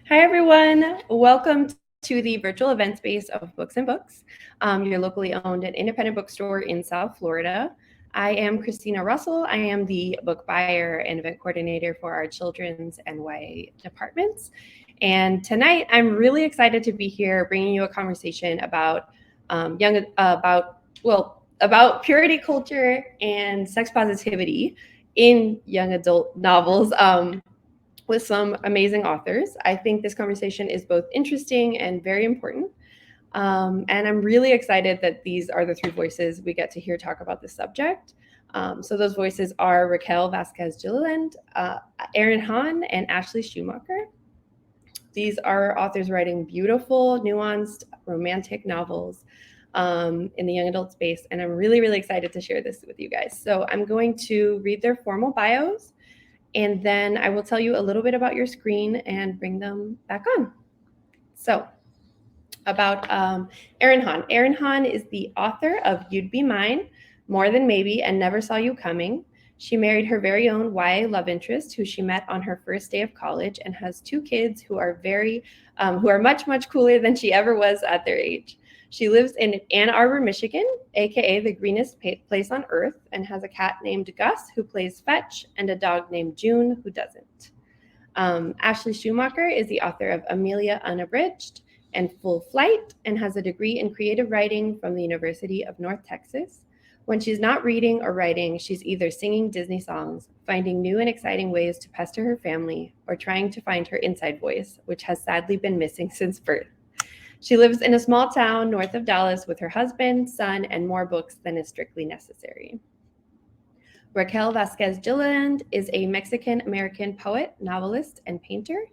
Hi, everyone. Welcome to the virtual event space of Books and Books, your locally owned and independent bookstore in South Florida. I am Christina Russell. I am the book buyer and event coordinator for our children's and YA departments. And tonight, I'm really excited to be here bringing you a conversation about about purity culture and sex positivity in young adult novels. With some amazing authors. I think this conversation is both interesting and very important. And I'm really excited that these are the three voices we get to hear talk about this subject. So those voices are Raquel Vasquez Gilliland, Erin Hahn, and Ashley Schumacher. These are authors writing beautiful, nuanced, romantic novels in the young adult space. And I'm really, really excited to share this with you guys. So I'm going to read their formal bios, and then I will tell you a little bit about your screen and bring them back on. So about Erin Hahn. Erin Hahn is the author of You'd Be Mine, More Than Maybe, and Never Saw You Coming. She married her very own YA love interest, who she met on her first day of college, and has two kids who are much, much cooler than she ever was at their age. She lives in Ann Arbor, Michigan, aka the greenest place on earth, and has a cat named Gus who plays fetch and a dog named June who doesn't. Ashley Schumacher is the author of Amelia Unabridged and Full Flight, and has a degree in creative writing from the University of North Texas. When she's not reading or writing, she's either singing Disney songs, finding new and exciting ways to pester her family, or trying to find her inside voice, which has sadly been missing since birth. She lives in a small town north of Dallas with her husband, son, and more books than is strictly necessary. Raquel Vasquez Gilliland is a Mexican-American poet, novelist, and painter.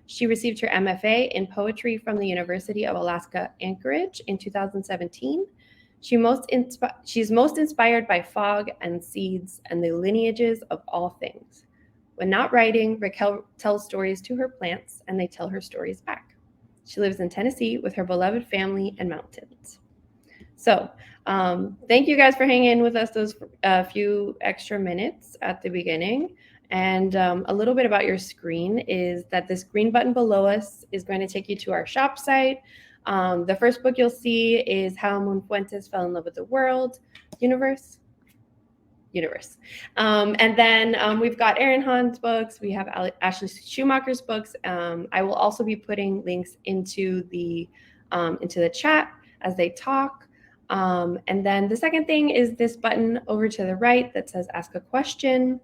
She received her MFA in poetry from the University of Alaska Anchorage in 2017. She's most inspired by fog and seeds and the lineages of all things. When not writing, Raquel tells stories to her plants, and they tell her stories back. She lives in Tennessee with her beloved family and mountains. So thank you guys for hanging in with us those few extra minutes at the beginning. And a little bit about your screen is that this green button below us is going to take you to our shop site. The first book you'll see is How Moon Fuentes Fell in Love with the World Universe. And then we've got Erin Hahn's books. We have Ashley Schumacher's books. I will also be putting links into the chat as they talk. And then the second thing is this button over to the right that says Ask a Question.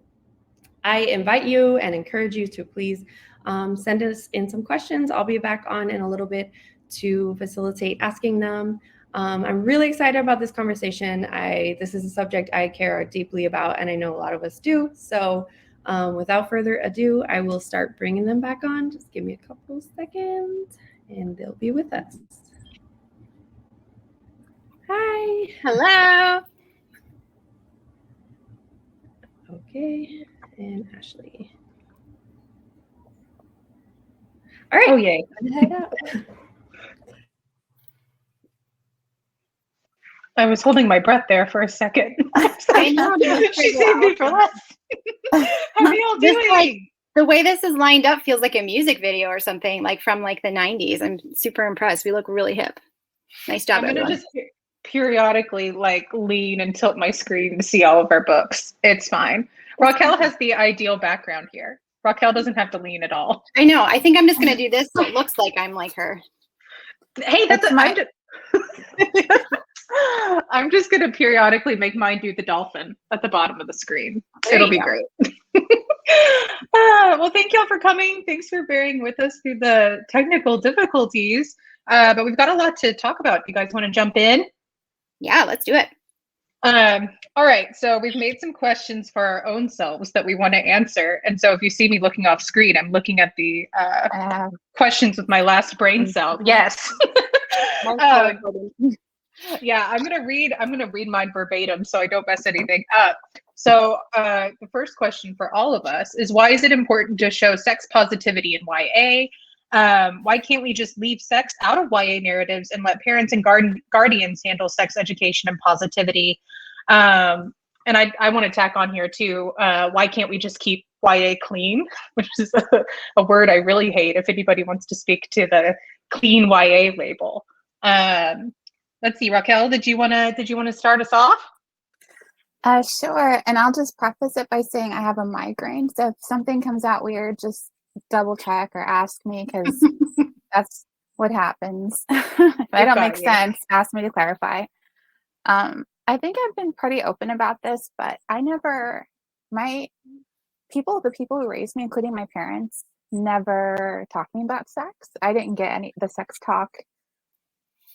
I invite you and encourage you to please send us in some questions. I'll be back on in a little bit to facilitate asking them. I'm really excited about this conversation. This is a subject I care deeply about, and I know a lot of us do. So without further ado, I will start bringing them back on. Just give me a couple seconds, and they'll be with us. Hi. Hello. Okay, and Ashley. All right. Oh, yay. Head out. I was holding my breath there for a second. I know. She saved me for last. How are y'all doing? The way this is lined up feels like a music video or something, like from like the 90s. I'm super impressed. We look really hip. Nice job, I'm everyone. gonna just periodically lean and tilt my screen to see all of our books. It's fine. Raquel has the ideal background here. Raquel doesn't have to lean at all. I know. I think I'm just gonna do this so it looks like I'm like her. Hey, I'm just going to periodically make mine do the dolphin at the bottom of the screen. It'll be great. Well, thank y'all for coming. Thanks for bearing with us through the technical difficulties. But we've got a lot to talk about. You guys want to jump in? Yeah, let's do it. All right. So we've made some questions for our own selves that we want to answer. And so if you see me looking off screen, I'm looking at the questions with my last brain cell. Yes. Yeah, I'm gonna read mine verbatim so I don't mess anything up. So the first question for all of us is, why is it important to show sex positivity in YA? Why can't we just leave sex out of YA narratives and let parents and guardians handle sex education and positivity? And I want to tack on here too, why can't we just keep YA clean, which is a word I really hate if anybody wants to speak to the clean YA label. Let's see, Raquel, did you want to start us off? Sure. And I'll just preface it by saying I have a migraine. So if something comes out weird, just double check or ask me, because that's what happens. If I don't make sense, ask me to clarify. I think I've been pretty open about this, but the people who raised me, including my parents, never talked to me about sex. I didn't get any the sex talk,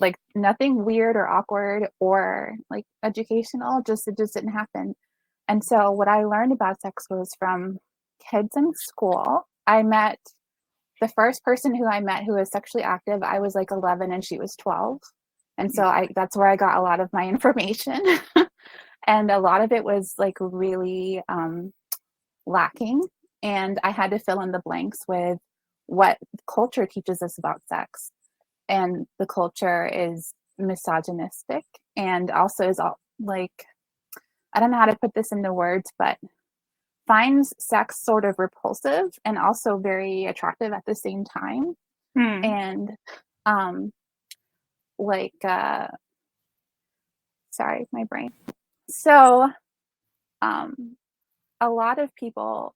like nothing weird or awkward or like educational, it just didn't happen. And so what I learned about sex was from kids in school. The first person who I met who was sexually active, I was like 11 and she was 12. And so that's where I got a lot of my information. And a lot of it was like really lacking. And I had to fill in the blanks with what culture teaches us about sex. And the culture is misogynistic and also is all, like, I don't know how to put this into words, but finds sex sort of repulsive and also very attractive at the same time. And sorry, my brain. So a lot of people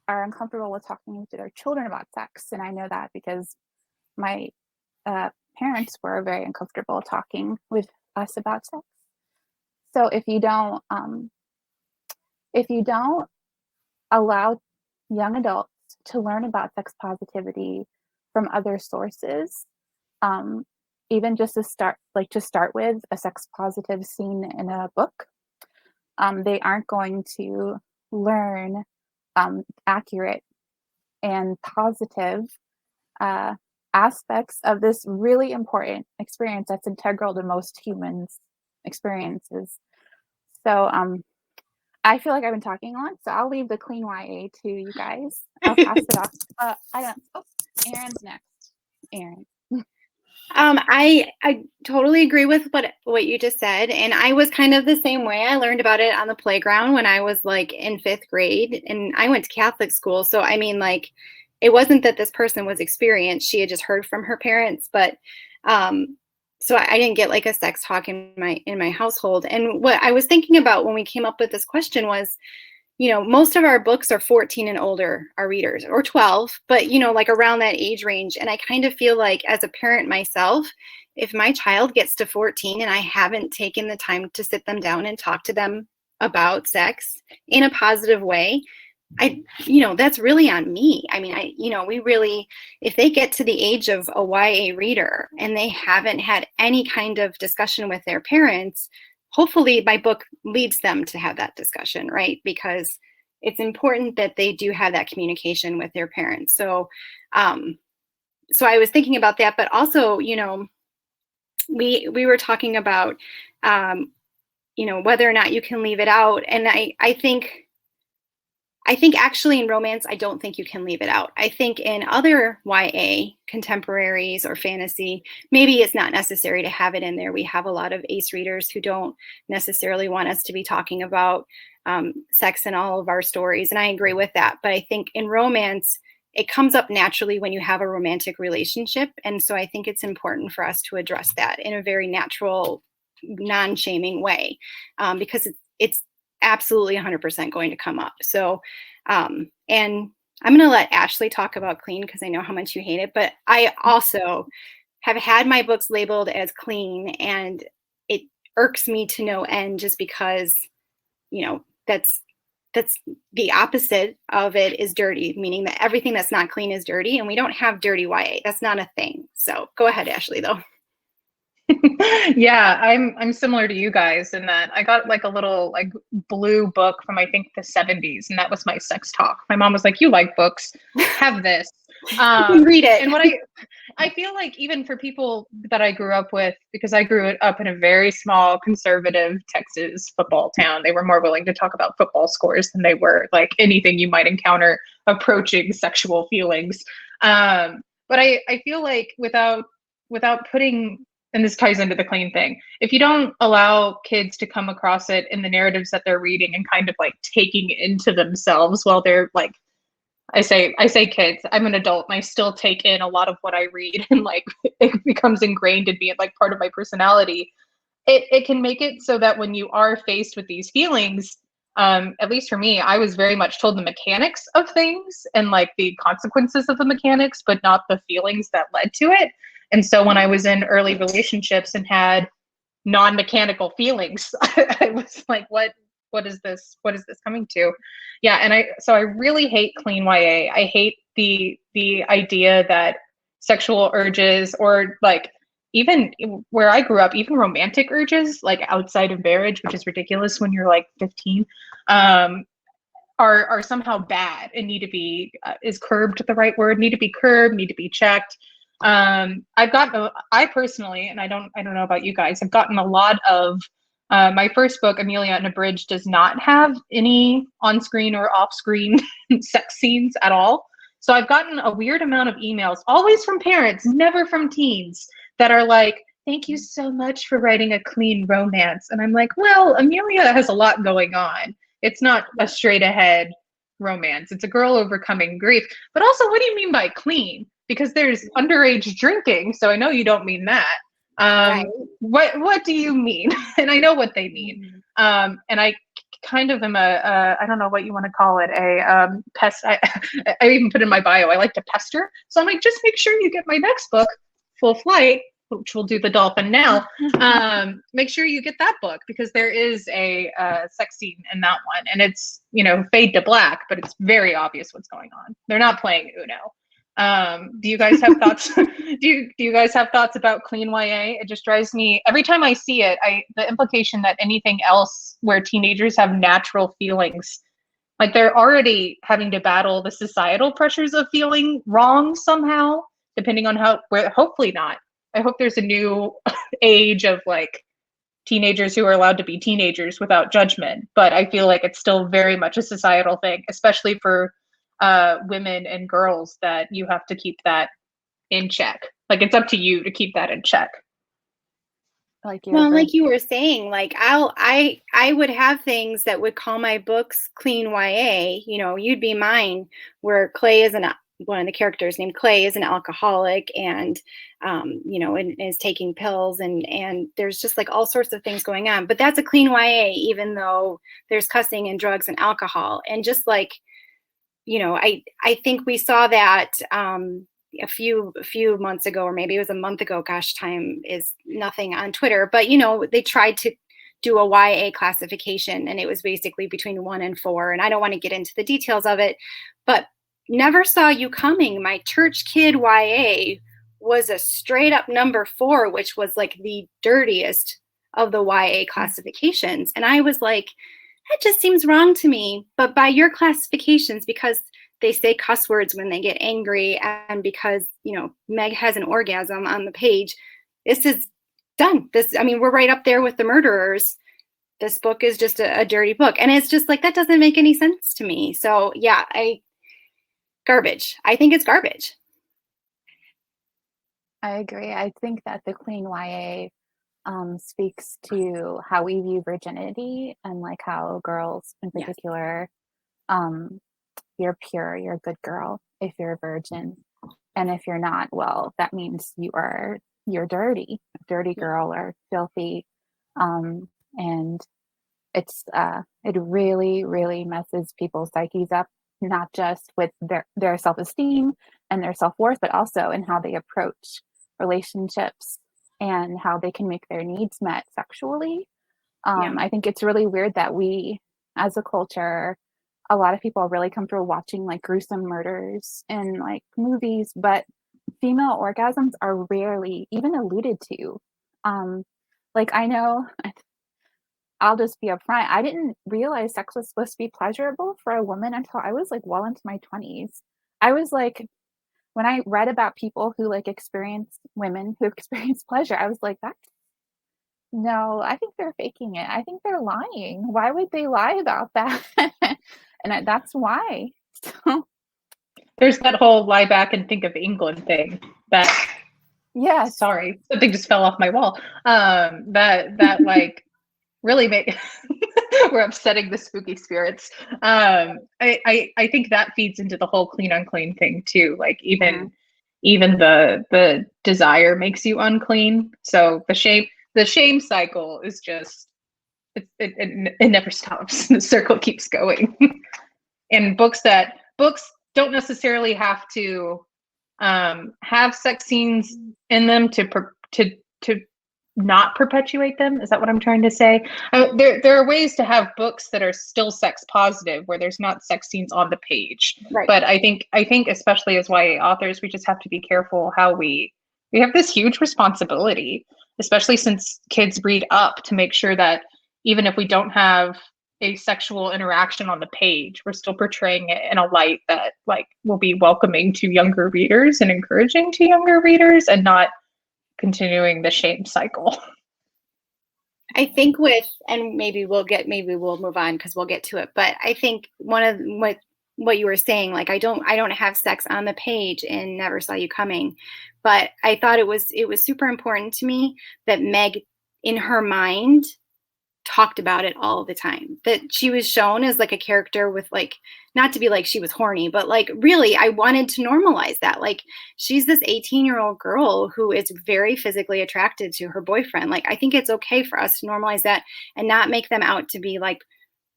are uncomfortable with talking to their children about sex. And I know that because my parents were very uncomfortable talking with us about sex. So if you don't allow young adults to learn about sex positivity from other sources, even just to start with a sex positive scene in a book, they aren't going to learn accurate and positive aspects of this really important experience that's integral to most humans' experiences. So I feel like I've been talking a lot, so I'll leave the clean YA to you guys. I'll pass it off. Erin's next. Erin. I totally agree with what you just said, and I was kind of the same way. I learned about it on the playground when I was like in 5th grade, and I went to Catholic school, so I mean, like, it wasn't that this person was experienced; she had just heard from her parents. But so I didn't get like a sex talk in my household. And what I was thinking about when we came up with this question was, most of our books are 14 and older, our readers, or 12, but, like around that age range. And I kind of feel like as a parent myself, if my child gets to 14 and I haven't taken the time to sit them down and talk to them about sex in a positive way, that's really on me. I mean, if they get to the age of a YA reader and they haven't had any kind of discussion with their parents, hopefully my book leads them to have that discussion, right? Because it's important that they do have that communication with their parents. So I was thinking about that, but also, we were talking about, whether or not you can leave it out. And I think actually in romance, I don't think you can leave it out. I think in other YA, contemporaries or fantasy, maybe it's not necessary to have it in there. We have a lot of ace readers who don't necessarily want us to be talking about sex in all of our stories. And I agree with that. But I think in romance, it comes up naturally when you have a romantic relationship. And so I think it's important for us to address that in a very natural, non-shaming way, because it's absolutely 100% going to come up. So, and I'm going to let Ashley talk about clean because I know how much you hate it, but I also have had my books labeled as clean, and it irks me to no end just because, that's the opposite of it is dirty, meaning that everything that's not clean is dirty, and we don't have dirty YA. That's not a thing. So go ahead, Ashley, though. Yeah, I'm similar to you guys in that I got like a little like blue book from I think the 70s, and that was my sex talk. My mom was like, "You like books? Have this." Read it. And what I feel like even for people that I grew up with, because I grew up in a very small conservative Texas football town, they were more willing to talk about football scores than they were like anything you might encounter approaching sexual feelings. But I feel like without putting, and this ties into the clean thing, if you don't allow kids to come across it in the narratives that they're reading and kind of like taking into themselves while they're like I say kids. I'm an adult and I still take in a lot of what I read, and like it becomes ingrained in me and like part of my personality. It can make it so that when you are faced with these feelings, at least for me, I was very much told the mechanics of things and like the consequences of the mechanics, but not the feelings that led to it. And so when I was in early relationships and had non-mechanical feelings, I was like, what is this coming to? Yeah. And I really hate clean YA. I hate the idea that sexual urges, or like even where I grew up, even romantic urges, like outside of marriage, which is ridiculous when you're like 15, are somehow bad and need to be, is curbed the right word, need to be curbed, need to be checked. I personally, and I don't know about you guys, I've gotten a lot of, my first book, Amelia and a Bridge, does not have any on-screen or off-screen sex scenes at all. So I've gotten a weird amount of emails, always from parents, never from teens, that are like, thank you so much for writing a clean romance. And I'm like, well, Amelia has a lot going on. It's not a straight ahead romance. It's a girl overcoming grief. But also, what do you mean by clean? Because there's underage drinking. So I know you don't mean that. Right. What do you mean? And I know what they mean. And I kind of am I don't know what you want to call it, a pest. I even put in my bio, I like to pester. So I'm like, just make sure you get my next book, Full Flight, which will do the dolphin now. Make sure you get that book, because there is a sex scene in that one, and it's, fade to black, but it's very obvious what's going on. They're not playing Uno. Do you guys have thoughts? do you guys have thoughts about clean YA? It just drives me, every time I see it, the implication that anything else where teenagers have natural feelings, like they're already having to battle the societal pressures of feeling wrong somehow, depending on hopefully not. I hope there's a new age of like teenagers who are allowed to be teenagers without judgment. But I feel like it's still very much a societal thing, especially for women and girls, that you have to keep that in check. Like, it's up to you to keep that in check. Like you were saying, like I would have things that would call my books clean YA. You'd Be Mine, where Clay is one of the characters named Clay is an alcoholic, and and is taking pills, and there's just like all sorts of things going on. But that's a clean YA, even though there's cussing and drugs and alcohol. And just like, I think we saw that a few months ago, or maybe it was a month ago. Gosh, time is nothing on Twitter. But they tried to do a YA classification, and it was basically between 1 and 4. And I don't want to get into the details of it, but Never Saw You Coming, my church kid YA, was a straight up number 4, which was like the dirtiest of the YA classifications. And I was like, that just seems wrong to me. But by your classifications, because they say cuss words when they get angry, and because, Meg has an orgasm on the page, this is done. We're right up there with the murderers. This book is just a dirty book. And it's just like, that doesn't make any sense to me. So yeah, garbage. I think it's garbage. I agree. I think that the clean YA speaks to how we view virginity, and like how girls in particular, you're pure, you're a good girl if you're a virgin. And if you're not, well, that means you're dirty girl, or filthy. And it's it really, really messes people's psyches up, not just with their self-esteem and their self-worth, but also in how they approach relationships and how they can make their needs met sexually. I think it's really weird that we, as a culture, a lot of people are really comfortable watching like gruesome murders in like movies, but female orgasms are rarely even alluded to. Like, I know, I'll just be upfront, I didn't realize sex was supposed to be pleasurable for a woman until I was like well into my 20s. I was like, when I read about people who like women who experience pleasure, I was like, no, I think they're faking it. I think they're lying. Why would they lie about that? And that's why. So, there's that whole lie back and think of England thing. yeah. Sorry, something just fell off my wall. That like really make we're upsetting the spooky spirits. I think that feeds into the whole clean unclean thing too. Like even the desire makes you unclean. So the shame cycle is just it never stops. The circle keeps going. And books don't necessarily have to have sex scenes in them to not perpetuate them. Is that what I'm trying to say? There are ways to have books that are still sex positive where there's not sex scenes on the page. Right. But I think especially as YA authors, we just have to be careful how we have this huge responsibility, especially since kids read up, to make sure that even if we don't have a sexual interaction on the page, we're still portraying it in a light that like will be welcoming to younger readers and encouraging to younger readers, and not continuing the shame cycle. I think and maybe we'll move on because we'll get to it. But I think one of what you were saying, like I don't have sex on the page in Never Saw You Coming, but I thought it was super important to me that Meg, in her mind, talked about it all the time, that she was shown as like a character with like, not to be like she was horny, but like really I wanted to normalize that. Like she's this 18-year-old girl who is very physically attracted to her boyfriend. Like I think it's okay for us to normalize that and not make them out to be like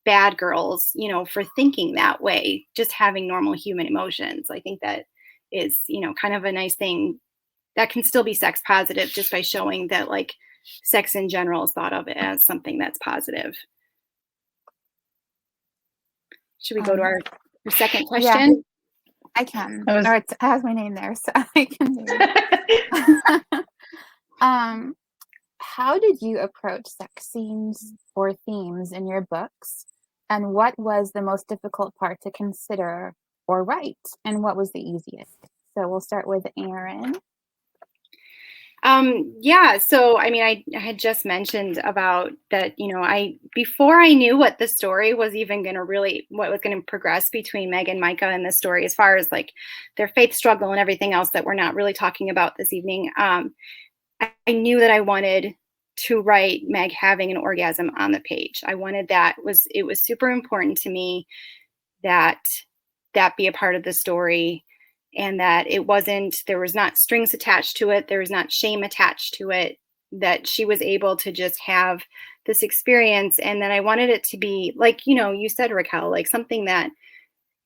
bad girls, you know, for thinking that way, just having normal human emotions. I think that is, you know, kind of a nice thing that can still be sex positive, just by showing that like sex in general is thought of as something that's positive. Should we go to our second question? Yeah, I can. Or it has my name there, so I can do it. How did you approach sex scenes or themes in your books? And what was the most difficult part to consider or write? And what was the easiest? So we'll start with Erin. Yeah, so I mean, I had just mentioned about that, you know, before I knew what the story was even going to what was going to progress between Meg and Micah in the story, as far as like their faith struggle and everything else that we're not really talking about this evening, I knew that I wanted to write Meg having an orgasm on the page. I wanted it was super important to me that be a part of the story. And that there was not strings attached to it. There was not shame attached to it, that she was able to just have this experience. And that I wanted it to be like, you know, you said, Raquel, like something that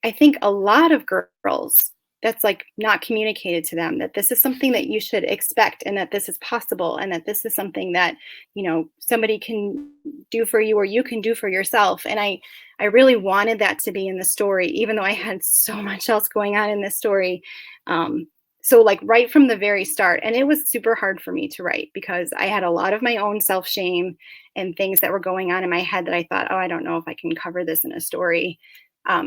I think a lot of girls, that's like not communicated to them, that this is something that you should expect, and that this is possible, and that this is something that, you know, somebody can do for you or you can do for yourself. And I really wanted that to be in the story, even though I had so much else going on in this story. So like right from the very start, and it was super hard for me to write because I had a lot of my own self-shame and things that were going on in my head that I thought, oh, I don't know if I can cover this in a story,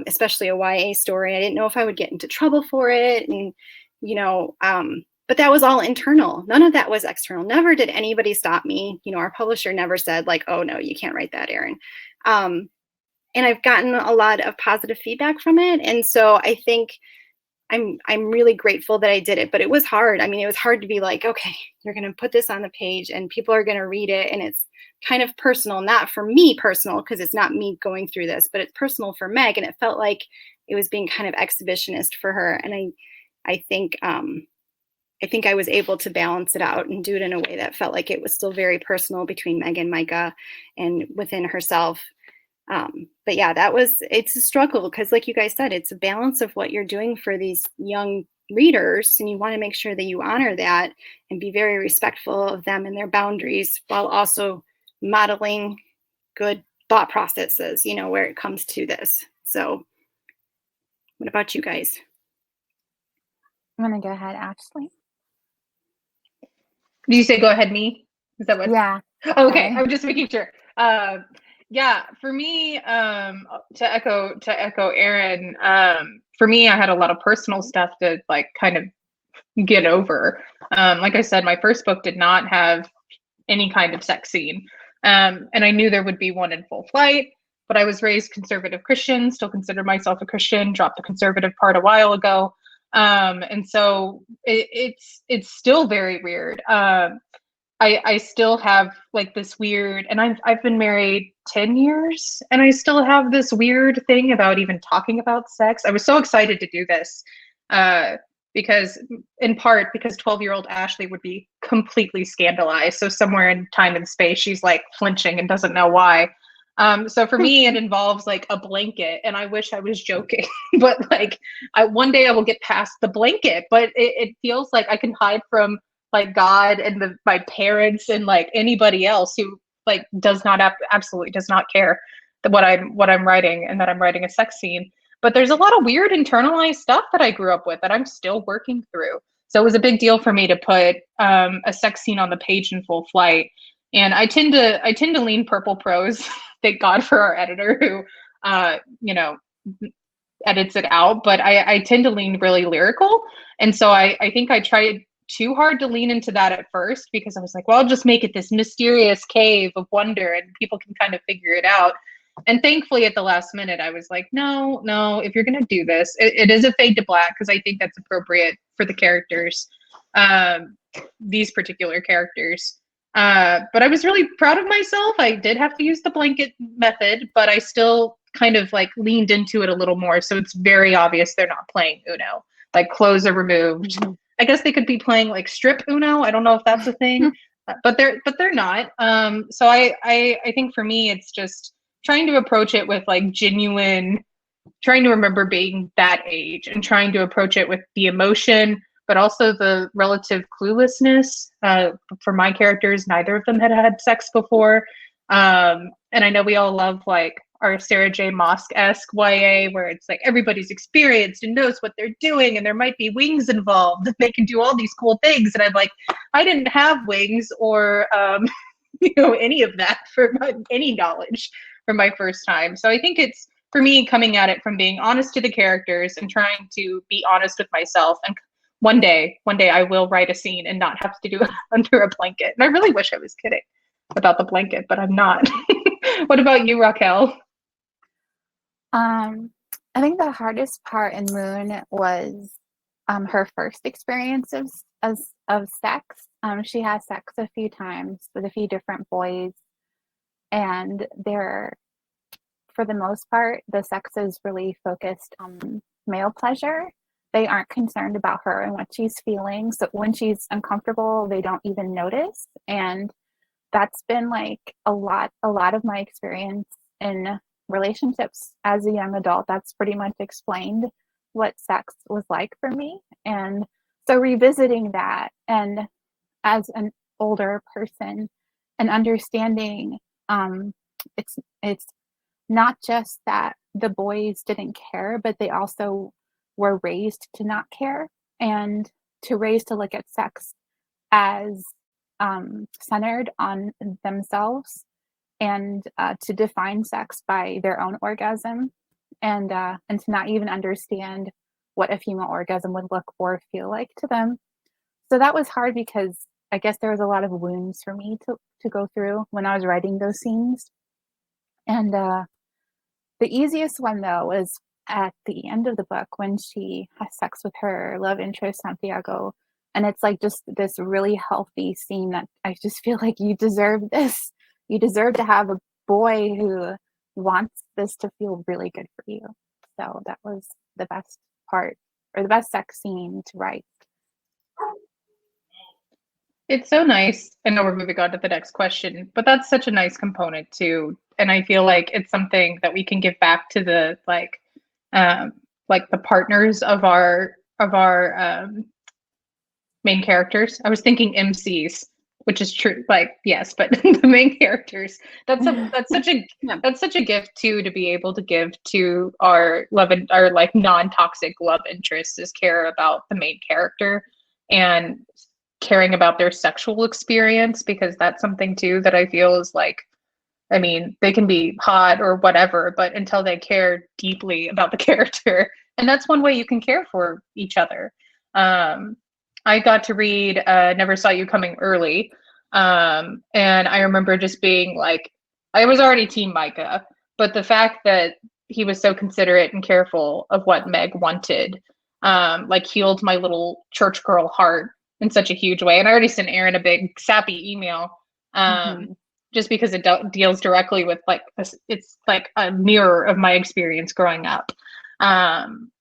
especially a YA story. I didn't know if I would get into trouble for it. And, you know, but that was all internal. None of that was external. Never did anybody stop me. You know, our publisher never said like, oh no, you can't write that, Erin. And I've gotten a lot of positive feedback from it. And so I think I'm really grateful that I did it, but it was hard. I mean, it was hard to be like, okay, you're going to put this on the page and people are going to read it. And it's kind of personal, not for me personal, because it's not me going through this, but it's personal for Meg. And it felt like it was being kind of exhibitionist for her. And I think I was able to balance it out and do it in a way that felt like it was still very personal between Meg and Micah and within herself. But yeah, it's a struggle because like you guys said, it's a balance of what you're doing for these young readers. And you want to make sure that you honor that and be very respectful of them and their boundaries, while also modeling good thought processes, you know, where it comes to this. So what about you guys? I'm going to go ahead, Ashley. Do you say go ahead, me? Is that what? Yeah. Okay. I'm just making sure. Yeah, for me, to echo Erin, for me, I had a lot of personal stuff to like kind of get over. Like I said, my first book did not have any kind of sex scene. And I knew there would be one in Full Flight, but I was raised conservative Christian, still consider myself a Christian, dropped the conservative part a while ago. And so it's still very weird. I still have like this weird, and I've been married 10 years, and I still have this weird thing about even talking about sex. I was so excited to do this because, in part, because 12-year-old Ashley would be completely scandalized. So somewhere in time and space, she's like flinching and doesn't know why. So for me, it involves like a blanket, and I wish I was joking, but like one day I will get past the blanket, but it feels like I can hide from like God and my parents and like anybody else who like does not absolutely does not care that what I'm writing, and that I'm writing a sex scene. But there's a lot of weird internalized stuff that I grew up with that I'm still working through. So it was a big deal for me to put a sex scene on the page in full flight. And I tend to lean purple prose. Thank God for our editor who edits it out. But I tend to lean really lyrical. And so I think I tried too hard to lean into that at first, because I was like, well, I'll just make it this mysterious cave of wonder and people can kind of figure it out. And thankfully at the last minute, I was like, no, if you're going to do this, it is a fade to black, because I think that's appropriate for the characters, these particular characters. But I was really proud of myself. I did have to use the blanket method, but I still kind of like leaned into it a little more. So it's very obvious they're not playing Uno. Like clothes are removed. Mm-hmm. I guess they could be playing like strip Uno. I don't know if that's a thing, but they're not. So I think for me, it's just trying to approach it with like genuine, trying to remember being that age and trying to approach it with the emotion, but also the relative cluelessness. For my characters, neither of them had sex before. And I know we all love like our Sarah J. Maas-esque YA, where it's like everybody's experienced and knows what they're doing, and there might be wings involved, and they can do all these cool things. And I'm like, I didn't have wings or any of that for any knowledge for my first time. So I think it's, for me, coming at it from being honest to the characters and trying to be honest with myself. And one day I will write a scene and not have to do it under a blanket. And I really wish I was kidding about the blanket, but I'm not. What about you, Raquel? I think the hardest part in Moon was her first experience of sex. She had sex a few times with a few different boys, and they're, for the most part, the sex is really focused on male pleasure. They aren't concerned about her and what she's feeling. So when she's uncomfortable, they don't even notice. And that's been like a lot of my experience in relationships as a young adult. That's pretty much explained what sex was like for me. And so revisiting that, and as an older person, and understanding it's not just that the boys didn't care, but they also were raised to not care, and raised to look at sex as centered on themselves, and to define sex by their own orgasm, and to not even understand what a female orgasm would look or feel like to them. So that was hard, because I guess there was a lot of wounds for me to go through when I was writing those scenes. And the easiest one, though, was at the end of the book when she has sex with her love interest, Santiago. And it's like just this really healthy scene that I just feel like you deserve this. You deserve to have a boy who wants this to feel really good for you. So that was the best part, or the best sex scene to write. It's so nice. I know we're moving on to the next question, but that's such a nice component too. And I feel like it's something that we can give back to the like the partners of our main characters. I was thinking MCs, which is true. Like, yes, but the main characters. That's such a gift too, to be able to give to our love and our like non-toxic love interests, is care about the main character and caring about their sexual experience, because that's something too that I feel is like, I mean, they can be hot or whatever, but until they care deeply about the character, and that's one way you can care for each other. I got to read Never Saw You Coming early, and I remember just being like, I was already Team Micah, but the fact that he was so considerate and careful of what Meg wanted, like healed my little church girl heart, in such a huge way. And I already sent Erin a big sappy email, just because it deals directly with like this, it's like a mirror of my experience growing up. And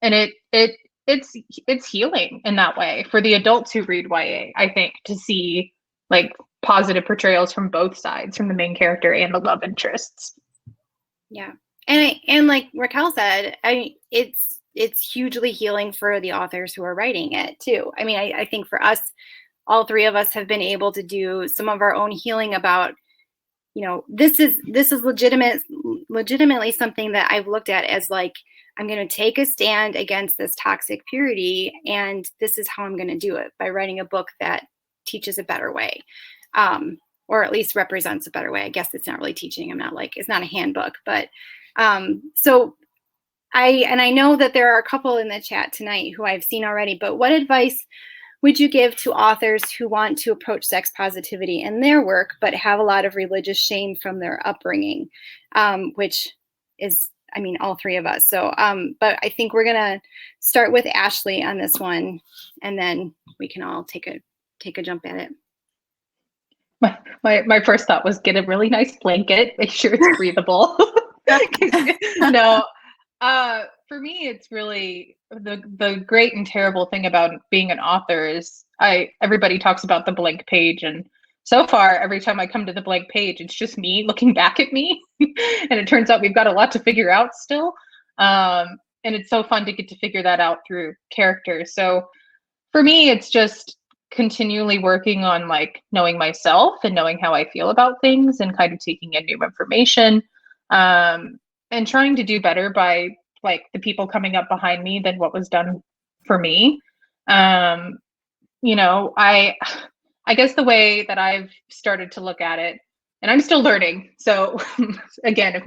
it's healing in that way for the adults who read YA, I think, to see like positive portrayals from both sides, from the main character and the love interests. Yeah. And like Raquel said, it's hugely healing for the authors who are writing it too. I mean, I think for us, all three of us have been able to do some of our own healing about, you know, this is legitimately something that I've looked at as like, I'm going to take a stand against this toxic purity, and this is how I'm going to do it, by writing a book that teaches a better way, or at least represents a better way. I guess it's not really teaching. It's not a handbook, but so I know that there are a couple in the chat tonight who I've seen already, but what advice would you give to authors who want to approach sex positivity in their work, but have a lot of religious shame from their upbringing, which is, I mean, all three of us. So, but I think we're going to start with Ashley on this one, and then we can all take a jump at it. My first thought was get a really nice blanket, make sure it's breathable. No, for me, it's really the great and terrible thing about being an author is everybody talks about the blank page, and so far, every time I come to the blank page, it's just me looking back at me, and it turns out we've got a lot to figure out still. And it's so fun to get to figure that out through characters. So for me, it's just continually working on like knowing myself and knowing how I feel about things, and kind of taking in new information, and trying to do better by like the people coming up behind me than what was done for me. You know, I guess the way that I've started to look at it, and I'm still learning. So again, if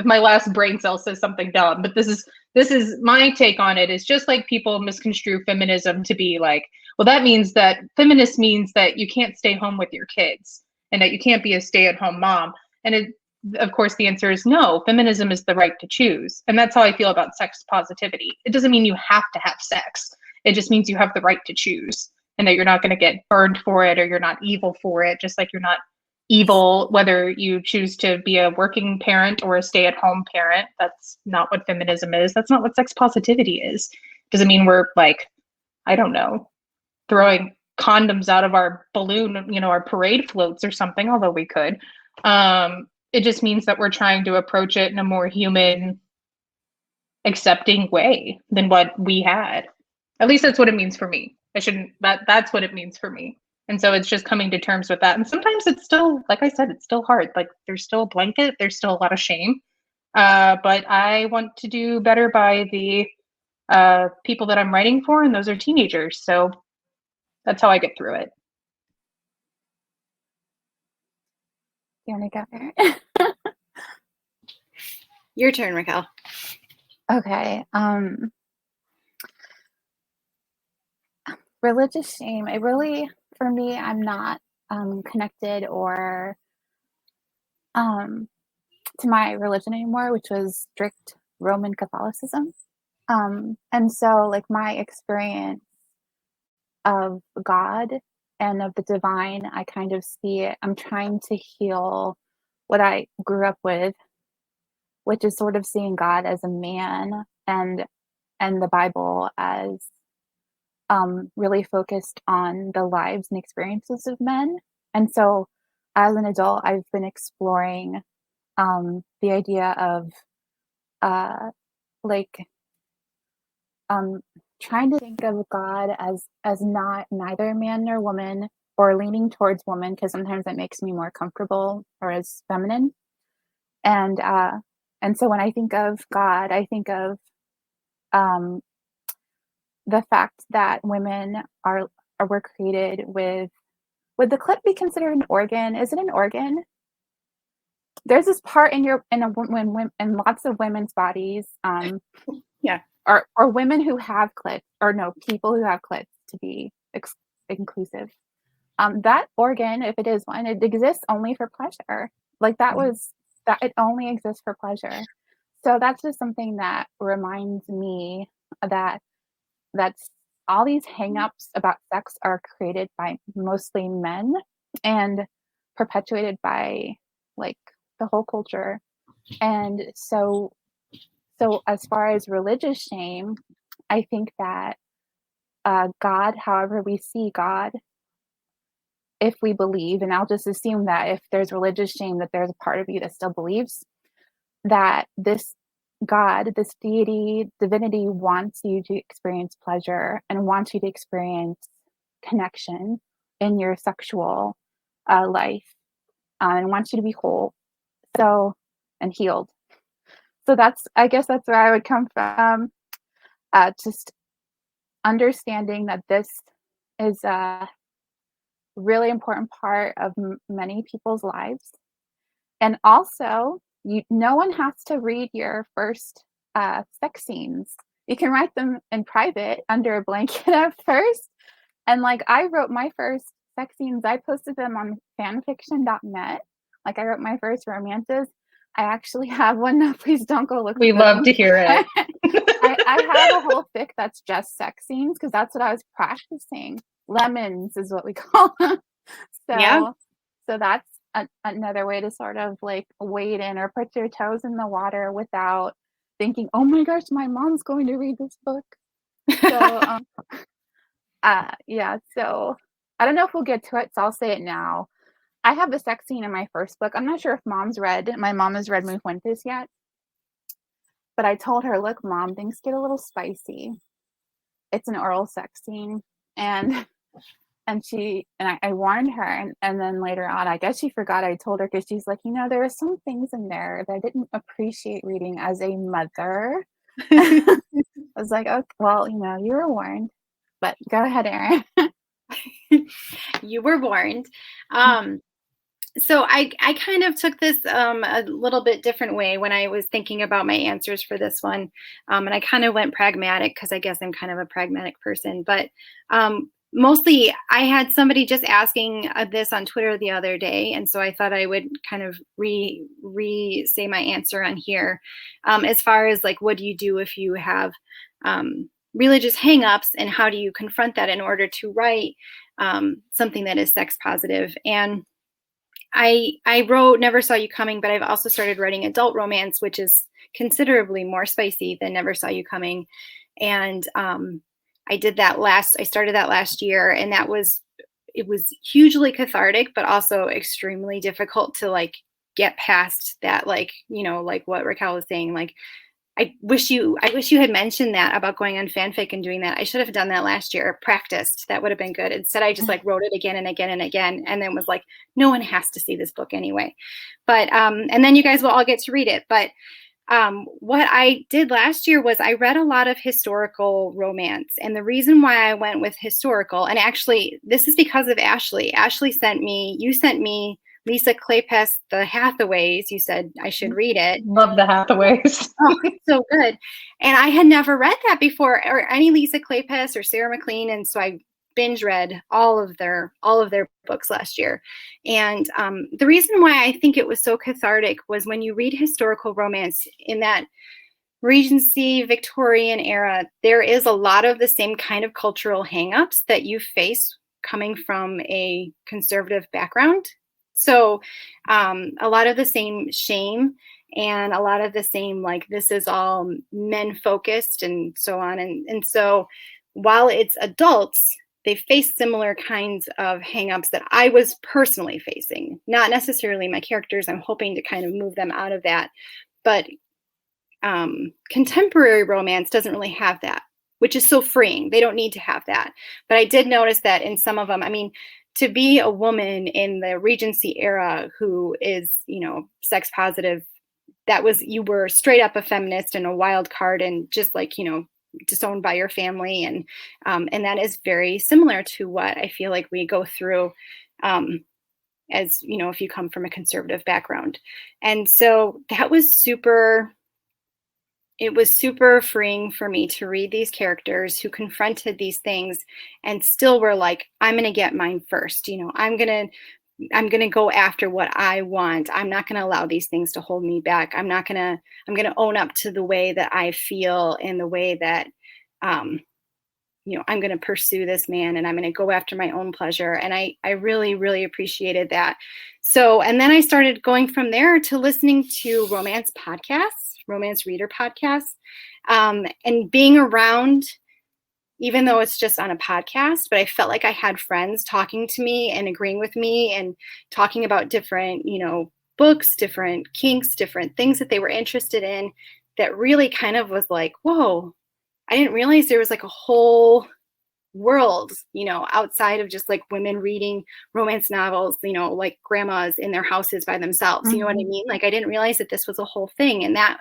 my last brain cell says something dumb, but this is my take on it, is just like people misconstrue feminism to be like, well, that means that feminist means that you can't stay home with your kids and that you can't be a stay-at-home mom. And of course, the answer is no. Feminism is the right to choose. And that's how I feel about sex positivity. It doesn't mean you have to have sex. It just means you have the right to choose, and that you're not going to get burned for it, or you're not evil for it, just like you're not evil whether you choose to be a working parent or a stay-at-home parent. That's not what feminism is. That's not what sex positivity is. Doesn't mean we're like, I don't know, throwing condoms out of our balloon, you know, our parade floats or something, although we could. It just means that we're trying to approach it in a more human, accepting way than what we had. At least that's what it means for me. That's what it means for me. And so it's just coming to terms with that. And sometimes it's still, like I said, it's still hard. Like there's still a blanket, there's still a lot of shame. But I want to do better by the people that I'm writing for, and those are teenagers. So that's how I get through it. You want to go there? Your turn, Raquel. Okay. Religious shame. It really, for me, I'm not connected or to my religion anymore, which was strict Roman Catholicism. And so like my experience of God and of the divine, I kind of see it. I'm trying to heal what I grew up with, which is sort of seeing God as a man, and the Bible as really focused on the lives and experiences of men. And so as an adult, I've been exploring the idea of trying to think of God as not neither man nor woman, or leaning towards woman, because sometimes that makes me more comfortable, or as feminine. And so when I think of God, I think of the fact that women were created with. Would the clit be considered an organ? Is it an organ? There's this part in lots of women's bodies. Yeah. Or women who have clits, or no, people who have clits, to be inclusive. That organ, if it is one, it exists only for pleasure. Like that it only exists for pleasure. So that's just something that reminds me that all these hangups about sex are created by mostly men and perpetuated by like the whole culture. And so as far as religious shame, I think that God, however we see God, if we believe, and I'll just assume that if there's religious shame, that there's a part of you that still believes that this God, this deity, divinity wants you to experience pleasure and wants you to experience connection in your sexual life, and wants you to be whole, so, and healed. So I guess that's where I would come from. Just understanding that this is a really important part of many people's lives. And also, no one has to read your first sex scenes. You can write them in private under a blanket at first. And like I wrote my first sex scenes, I posted them on fanfiction.net. Like I wrote my first romances. I actually have one. No, please don't go look. We love to hear it. I have a whole fic that's just sex scenes because that's what I was practicing. Lemons is what we call them. So that's another way to sort of like wade in or put your toes in the water without thinking, oh my gosh, my mom's going to read this book. So yeah, so I don't know if we'll get to it, so I'll say it now. I have a sex scene in my first book. I'm not sure if my mom has read Muy Fuentes yet, but I told her, look, Mom, things get a little spicy. It's an oral sex scene. And I warned her, and then later on, I guess she forgot I told her, because she's like, there are some things in there that I didn't appreciate reading as a mother. I was like, okay, well, you were warned, but go ahead, Erin. You were warned. So I kind of took this a little bit different way when I was thinking about my answers for this one. And I kind of went pragmatic because I guess I'm kind of a pragmatic person. But mostly I had somebody just asking this on Twitter the other day. And so I thought I would kind of say my answer on here. As far as like, what do you do if you have religious hangups, and how do you confront that in order to write something that is sex positive? And I wrote Never Saw You Coming, but I've also started writing adult romance, which is considerably more spicy than Never Saw You Coming. And I started that last year, and it was hugely cathartic, but also extremely difficult to like get past that, like, like what Raquel was saying, like, I wish you had mentioned that about going on fanfic and doing that. I should have done that last year, practiced. That would have been good. Instead, I just like wrote it again and again and again, and then was like, no one has to see this book anyway. But and then you guys will all get to read it. But what I did last year was I read a lot of historical romance, and the reason why I went with historical, and actually this is because of Ashley. Ashley sent me Lisa Kleypas, The Hathaways. You said I should read it. Love The Hathaways. Oh, it's so good. And I had never read that before, or any Lisa Kleypas or Sarah McLean. And so I binge read all of their books last year. And the reason why I think it was so cathartic was when you read historical romance in that Regency, Victorian era, there is a lot of the same kind of cultural hangups that you face coming from a conservative background. So a lot of the same shame and a lot of the same, like, this is all men focused and so on. And so while it's adults, they face similar kinds of hangups that I was personally facing, not necessarily my characters. I'm hoping to kind of move them out of that. But contemporary romance doesn't really have that, which is so freeing. They don't need to have that. But I did notice that in some of them, I mean, to be a woman in the Regency era who is, sex positive, you were straight up a feminist and a wild card and just like, disowned by your family. And that is very similar to what I feel like we go through as, if you come from a conservative background. And so that was it was super freeing for me to read these characters who confronted these things and still were like, I'm going to get mine first. I'm going to go after what I want. I'm not going to allow these things to hold me back. I'm going to own up to the way that I feel and the way that I'm going to pursue this man and I'm going to go after my own pleasure. And I really, really appreciated that. So, and then I started going from there to listening to romance podcasts, romance reader podcasts, and being around, even though it's just on a podcast, but I felt like I had friends talking to me and agreeing with me and talking about different, books, different kinks, different things that they were interested in, that really kind of was like, whoa, I didn't realize there was like a whole world, outside of just like women reading romance novels, like grandmas in their houses by themselves. You know what I mean? Like, I didn't realize that this was a whole thing, and that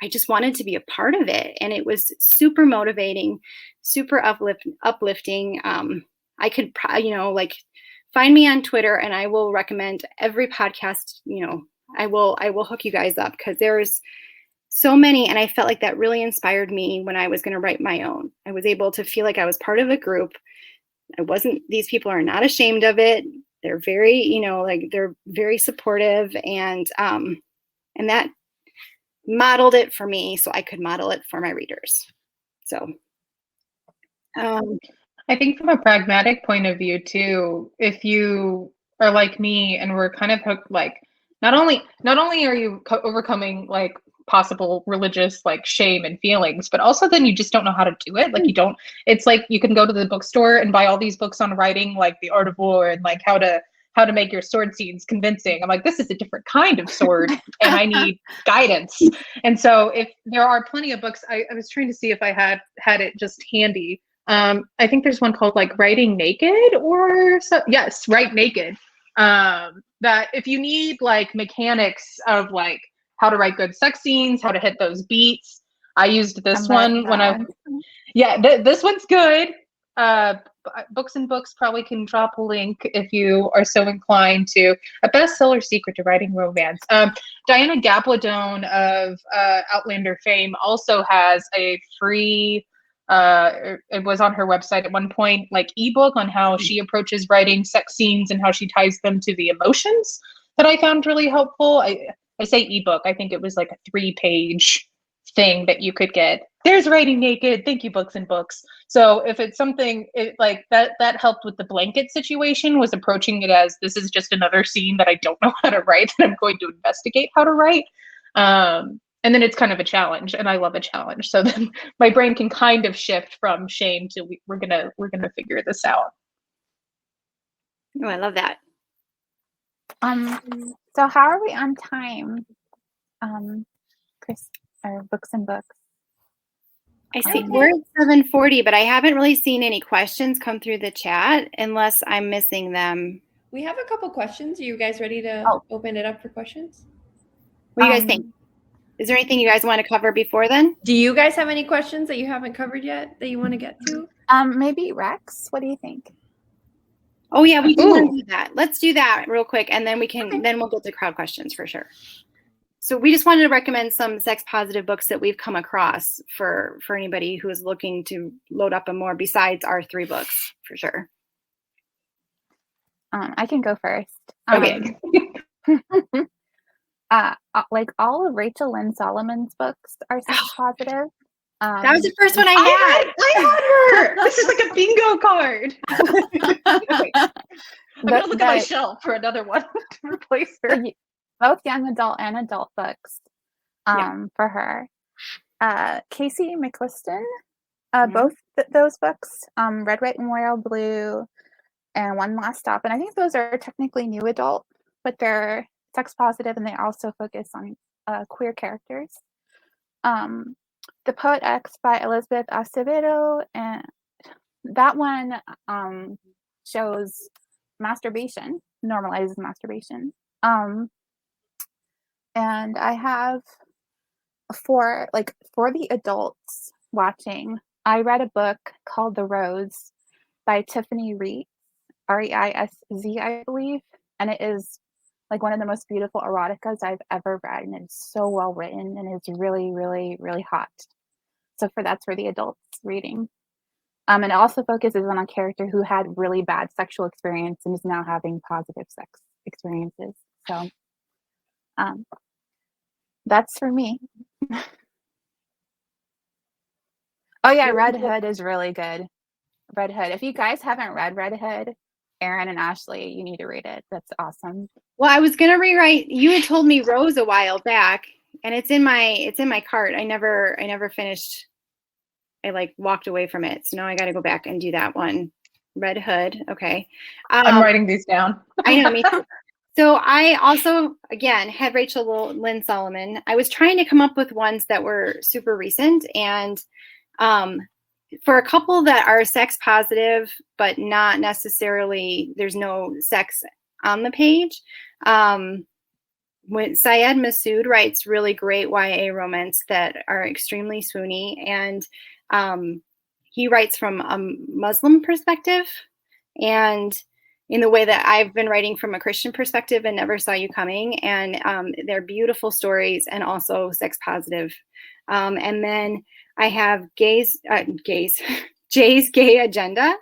I just wanted to be a part of it. And it was super motivating, super uplifting. I could, like, find me on Twitter and I will recommend every podcast, I will hook you guys up, because there's so many. And I felt like that really inspired me when I was going to write my own. I was able to feel like I was part of a group. These people are not ashamed of it. They're very, they're very supportive, and that modeled it for me so I could model it for my readers. So I think from a pragmatic point of view too, if you are like me and we're kind of hooked, like, not only are you overcoming like possible religious like shame and feelings, but also then you just don't know how to do it. Like, it's like you can go to the bookstore and buy all these books on writing, like The Art of War and like how to make your sword scenes convincing. I'm like, this is a different kind of sword and I need guidance. And so if there are plenty of books, I was trying to see if I had it just handy. I think there's one called like Writing Naked, or so. Yes, Write Naked. That if you need like mechanics of like how to write good sex scenes, how to hit those beats. I used this one when this one's good. Books and Books probably can drop a link if you are so inclined to. A bestseller secret to writing romance. Diana Gabaldon of Outlander fame also has a free, it was on her website at one point, like ebook on how she approaches writing sex scenes and how she ties them to the emotions, that I found really helpful. I say ebook, I think it was like a 3-page thing that you could get. There's Writing Naked. Thank you, Books and Books. So if it's something like that helped with the blanket situation, was approaching it as, this is just another scene that I don't know how to write, and I'm going to investigate how to write. And then it's kind of a challenge, and I love a challenge. So then my brain can kind of shift from shame to we're gonna figure this out. Oh, I love that. So how are we on time, Chris, or Books and Books? I see we're at 7:40, but I haven't really seen any questions come through the chat unless I'm missing them. We have a couple questions. Are you guys ready to open it up for questions? What do you guys think? Is there anything you guys want to cover before then? Do you guys have any questions that you haven't covered yet that you want to get to? Maybe Rex, what do you think? Oh yeah, we do want to do that. Let's do that real quick, and then then we'll get to crowd questions for sure. So we just wanted to recommend some sex positive books that we've come across for anybody who is looking to load up on more besides our 3 books, for sure. I can go first. Okay. Like all of Rachel Lynn Solomon's books are sex positive. That was the first one I had. I had her. This is like a bingo card. I'm gonna look at my shelf for another one to replace her. Both young adult and adult books for her. Casey McCliston, both those books, Red, White, and Royal Blue, and One Last Stop. And I think those are technically new adult, but they're sex positive, and they also focus on queer characters. The Poet X by Elizabeth Acevedo, and that one shows masturbation, normalizes masturbation. And I have for the adults watching, I read a book called The Rose by Tiffany Reitz, Reisz, I believe. And it is like one of the most beautiful eroticas I've ever read. And it's so well written, and it's really, really, really hot. So that's for the adults reading. And it also focuses on a character who had really bad sexual experience and is now having positive sex experiences. So that's for me. Oh yeah, Red Hood is really good. Red Hood. If you guys haven't read Red Hood, Erin and Ashley, you need to read it. That's awesome. Well, I was gonna rewrite. You had told me Rose a while back, and it's in my cart. I never finished. I like walked away from it, so now I got to go back and do that one. Red Hood. Okay. I'm writing these down. I know, me too. So I also, again, had Rachel Lynn Solomon. I was trying to come up with ones that were super recent, and for a couple that are sex positive, but not necessarily, there's no sex on the page. When Syed Masood writes really great YA romance that are extremely swoony, and he writes from a Muslim perspective, and in the way that I've been writing from a Christian perspective and Never Saw You Coming. And they're beautiful stories and also sex positive. And then I have Jay's Gay Agenda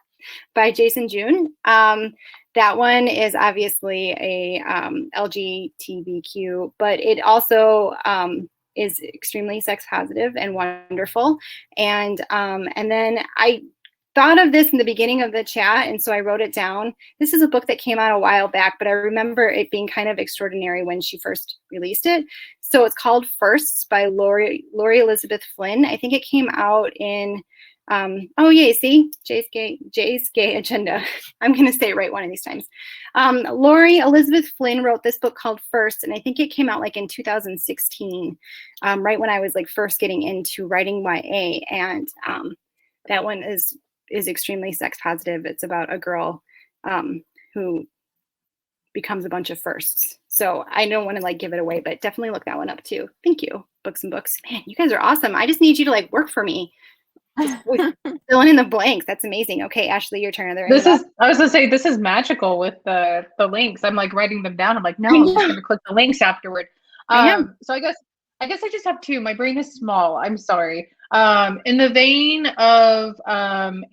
by Jason June. That one is obviously a LGBTQ, but it also is extremely sex positive and wonderful. And then I thought of this in the beginning of the chat, and so I wrote it down. This is a book that came out a while back, but I remember it being kind of extraordinary when she first released it. So it's called Firsts by Lori Elizabeth Flynn. I think it came out in, oh yeah, see, Jay's Gay Agenda. I'm going to say it right one of these times. Lori Elizabeth Flynn wrote this book called First, and I think it came out like in 2016, right when I was like first getting into writing YA, and that one is extremely sex positive. It's about a girl who becomes a bunch of firsts. So I don't want to like give it away, but definitely look that one up too. Thank you. Books and Books. Man, you guys are awesome. I just need you to like work for me. Just filling in the blanks. That's amazing. Okay, Ashley, your turn. I was gonna say, this is magical with the links. I'm like writing them down. I'm like, no, I'm just gonna click the links afterward. So I guess I just have two. My brain is small. I'm sorry. In the vein of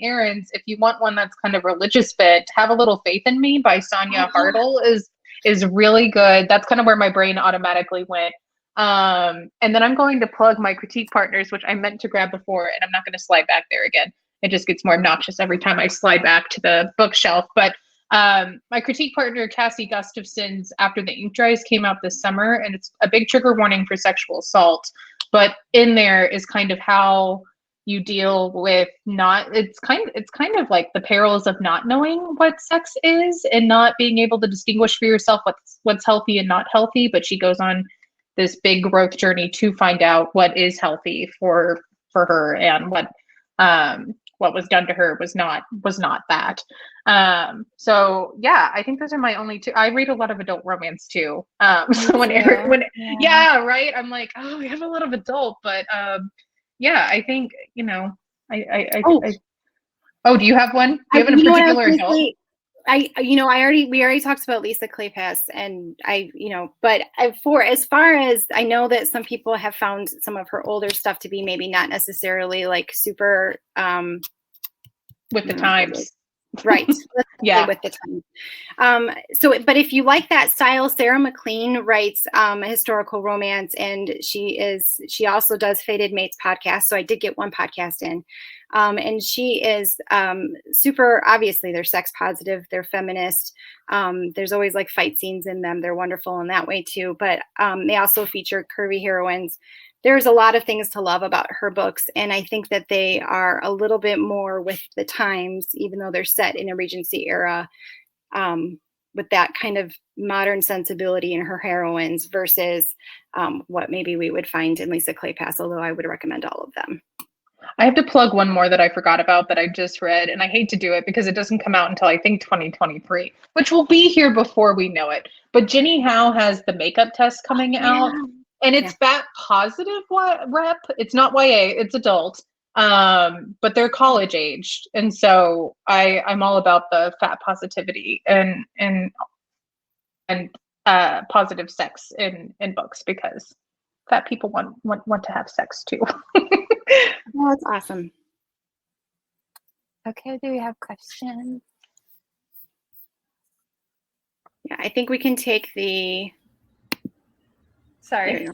Erin's, if you want one that's kind of religious bit, Have a Little Faith in Me by Sonia Hartle is really good. That's kind of where my brain automatically went. And then I'm going to plug my critique partners, which I meant to grab before, and I'm not going to slide back there again. It just gets more obnoxious every time I slide back to the bookshelf. But my critique partner, Cassie Gustafson's After the Ink Dries came out this summer, and it's a big trigger warning for sexual assault. But in there is kind of how you deal with it's kind of like the perils of not knowing what sex is and not being able to distinguish for yourself what's healthy and not healthy. But she goes on this big growth journey to find out what is healthy for her, and what was done to her was not that. So yeah, I think those are my only two. I read a lot of adult romance too. So yeah, right. I'm like, oh, we have a lot of adult, but yeah, I think, you know, oh, do you have one? Do you have a particular adult? We already talked about Lisa Kleypas, and but for as far as I know that some people have found some of her older stuff to be maybe not necessarily like super with the times. Right. Yeah. With the times. But if you like that style, Sarah McLean writes a historical romance, and she also does Fated Mates podcast. So I did get one podcast in. And she is super, obviously they're sex positive, they're feminist. There's always like fight scenes in them. They're wonderful in that way too. But they also feature curvy heroines. There's a lot of things to love about her books. And I think that they are a little bit more with the times, even though they're set in a Regency era, with that kind of modern sensibility in her heroines versus what maybe we would find in Lisa Kleypas, although I would recommend all of them. I have to plug one more that I forgot about that I just read, and I hate to do it because it doesn't come out until I think 2023, which will be here before we know it. But Ginny Howe has The Makeup Test coming out, and it's fat positive rep. It's not YA, it's adult, but they're college aged, and so I'm all about the fat positivity and positive sex in books, because fat people want to have sex too. Oh, that's awesome. Okay, do we have questions? Yeah, I think we can take the. Sorry.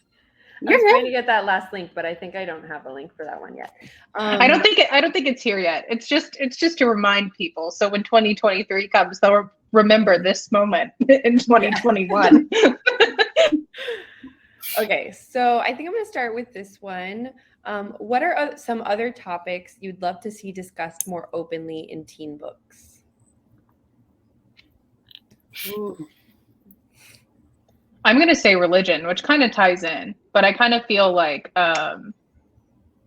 was trying to get that last link, but I think I don't have a link for that one yet. I don't think it's here yet. It's just to remind people. So when 2023 comes, they'll remember this moment in 2021. Okay, so I think I'm going to start with this one. What are some other topics you'd love to see discussed more openly in teen books? Ooh. I'm going to say religion, which kind of ties in, but I kind of feel like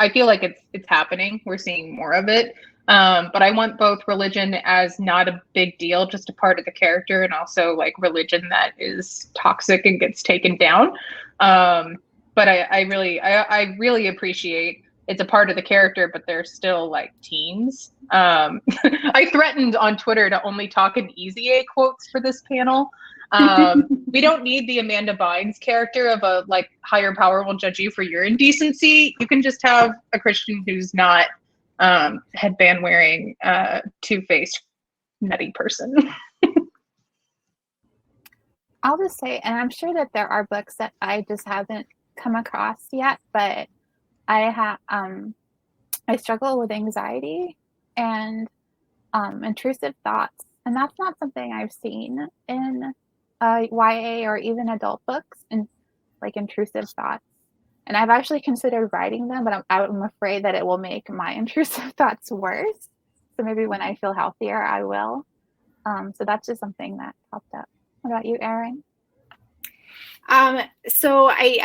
it's happening. We're seeing more of it. But I want both religion as not a big deal, just a part of the character, and also like religion that is toxic and gets taken down. But I really appreciate it's a part of the character, but they're still like teens. I threatened on Twitter to only talk in Easy A quotes for this panel. We don't need the Amanda Bynes character of a like higher power will judge you for your indecency. You can just have a Christian who's not headband wearing two-faced nutty person. I'll just say, and I'm sure that there are books that I just haven't come across yet, but I struggle with anxiety and intrusive thoughts, and that's not something I've seen in YA or even adult books, and like intrusive thoughts. And I've actually considered writing them, but I'm afraid that it will make my intrusive thoughts worse. So maybe when I feel healthier, I will. So that's just something that popped up. What about you, Erin? So I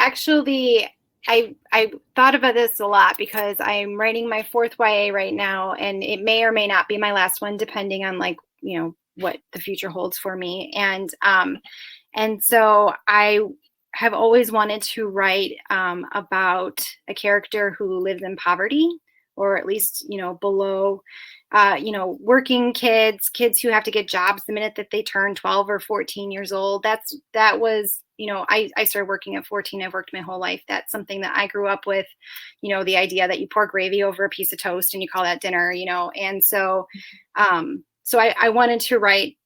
thought about this a lot because I'm writing my 4th YA right now, and it may or may not be my last one, depending on like, you know, what the future holds for me. And so I have always wanted to write about a character who lives in poverty, or at least, you know, below, working kids who have to get jobs the minute that they turn 12 or 14 years old. That was, you know, I started working at 14. I've worked my whole life. That's something that I grew up with, you know, the idea that you pour gravy over a piece of toast and you call that dinner, you know. And so, so I wanted to write,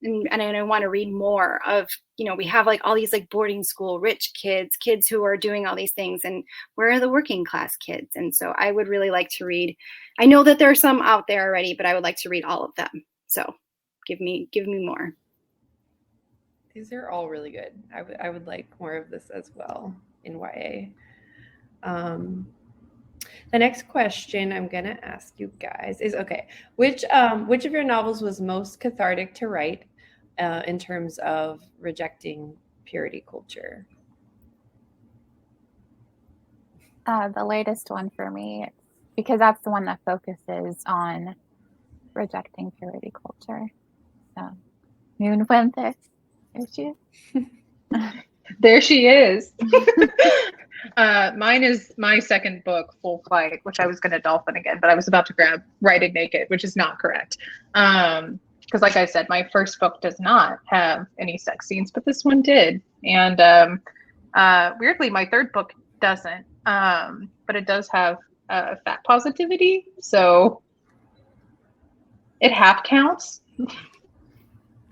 and I want to read more of, you know, we have like all these like boarding school rich kids who are doing all these things, and where are the working class kids? And so I would really like to read. I know that there are some out there already, but I would like to read all of them. So give me more. These are all really good. I would like more of this as well in YA. The next question I'm gonna ask you guys is, okay, which of your novels was most cathartic to write in terms of rejecting purity culture? The latest one for me, because that's the one that focuses on rejecting purity culture. So, Moon Winther, there she is. There she is. Mine is my second book, Full Flight, which I was going to dolphin again, but I was about to grab Writing Naked, which is not correct. Because like I said, my first book does not have any sex scenes, but this one did. And weirdly, my third book doesn't. But it does have fat positivity. So it half counts.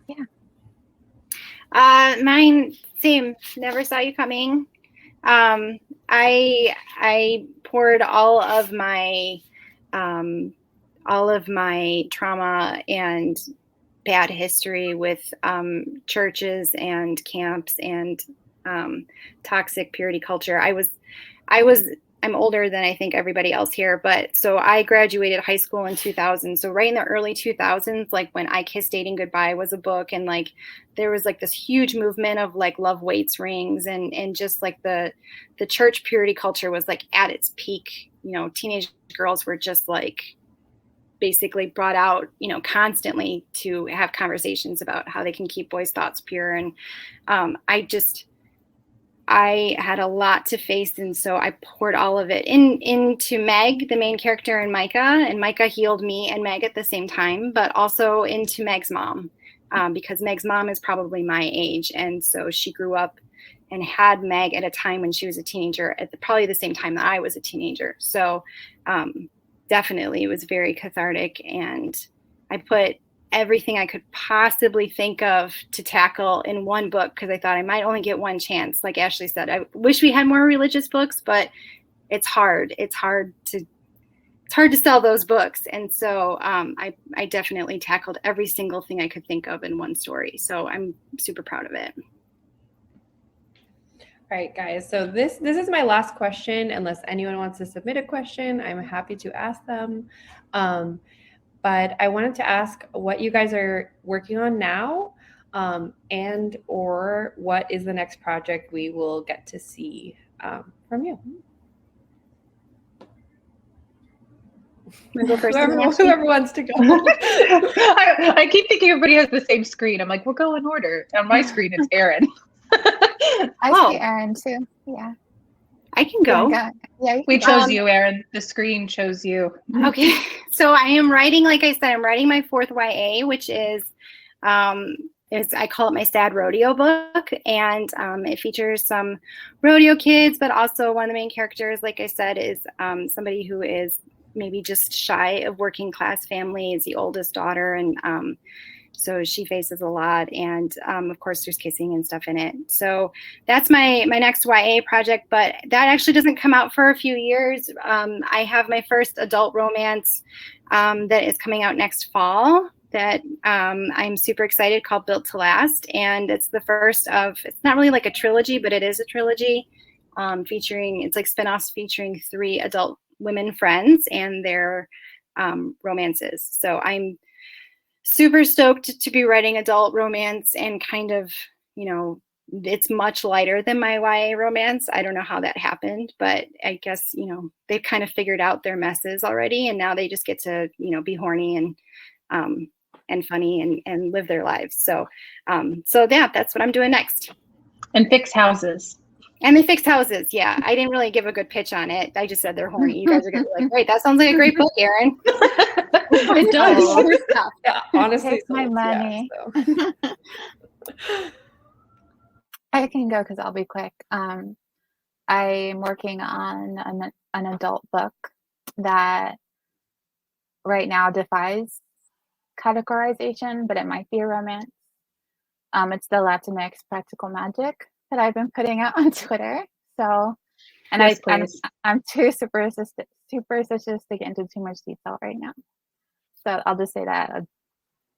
Yeah. Mine, same. Never Saw You Coming. I poured all of my trauma and bad history with churches and camps and toxic purity culture. I'm older than I think everybody else here, but so I graduated high school in 2000. So right in the early 2000s, like when I Kissed Dating Goodbye was a book, and like there was like this huge movement of like love waits rings, and just like the church purity culture was like at its peak. You know, teenage girls were just like basically brought out, you know, constantly to have conversations about how they can keep boys' thoughts pure. And I had a lot to face, and so I poured all of it into Meg, the main character, and Micah healed me and Meg at the same time, but also into Meg's mom, because Meg's mom is probably my age, and so she grew up and had Meg at a time when she was a teenager, at probably the same time that I was a teenager. So definitely it was very cathartic, and I put everything I could possibly think of to tackle in one book because I thought I might only get one chance. Like Ashley said, I wish we had more religious books, but it's hard. It's hard to sell those books. And so I definitely tackled every single thing I could think of in one story. So I'm super proud of it. All right, guys. So this is my last question. Unless anyone wants to submit a question, I'm happy to ask them. But I wanted to ask what you guys are working on now, and or what is the next project we will get to see from you. Go first. Whoever wants to go. I keep thinking everybody has the same screen. I'm like, we'll go in order. On my screen, it's Erin. I see Erin too. Yeah. I can go. Yeah, we chose you, Erin. The screen chose you. Okay. So I am writing, like I said, I'm writing my 4th YA, which is I call it my sad rodeo book. And it features some rodeo kids, but also one of the main characters, like I said, is somebody who is maybe just shy of working class families, the oldest daughter. And so she faces a lot. And of course, there's kissing and stuff in it. So that's my next YA project, but that actually doesn't come out for a few years. I have my first adult romance that is coming out next fall that I'm super excited, called Built to Last. And it's the first of, it's not really like a trilogy, but it is a trilogy featuring, it's like spinoffs featuring 3 adult women friends and their romances. So I'm super stoked to be writing adult romance, and kind of, you know, it's much lighter than my YA romance. I don't know how that happened, but I guess, you know, they've kind of figured out their messes already, and now they just get to, you know, be horny and funny and live their lives. So yeah, that's what I'm doing next. And fix houses. And they fixed houses. Yeah. I didn't really give a good pitch on it. I just said they're horny. You guys are going to be like, great. That sounds like a great book, Erin. It does. Yeah, honestly. Take my money. Yeah, so. I can go because I'll be quick. I'm working on an adult book that right now defies categorization, but it might be a romance. It's the Latinx practical magic that I've been putting out on Twitter. So, and yes, I'm too superstitious to get into too much detail right now. So I'll just say that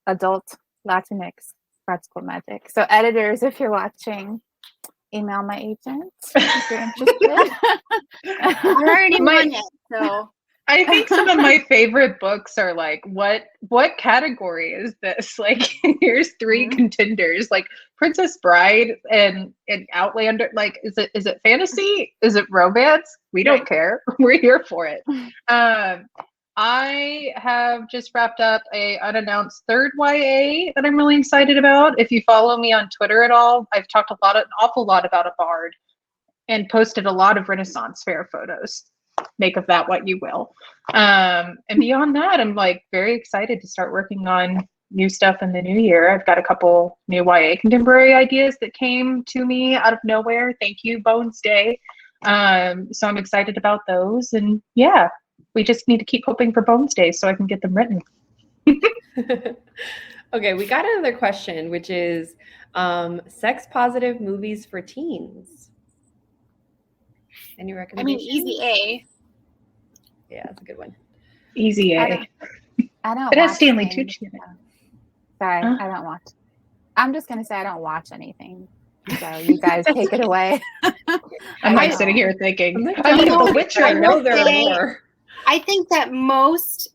adult Latinx practical magic. So editors, if you're watching, email my agent if you're interested. I already won it, so. I think some of my favorite books are like, what category is this? Like, here's 3 contenders, like Princess Bride and Outlander. Like, is it fantasy? Is it romance? We don't care. We're here for it. I have just wrapped up a unannounced 3rd YA that I'm really excited about. If you follow me on Twitter at all, I've talked an awful lot about a bard and posted a lot of Renaissance fair photos. Make of that what you will. And beyond that, I'm like very excited to start working on new stuff in the new year. I've got a couple new YA contemporary ideas that came to me out of nowhere. Thank you, Bones Day. So I'm excited about those. And yeah, we just need to keep hoping for Bones Day so I can get them written. Okay, we got another question, which is sex positive movies for teens. Any recommendations? I mean, Easy A. Yeah, that's a good one. Easy A. I don't. It has Stanley Tucci in it. Sorry, I don't watch. I'm just gonna say I don't watch anything. So you guys take it away. I'm like sitting here thinking, I know The Witcher. I know there are more. I think that most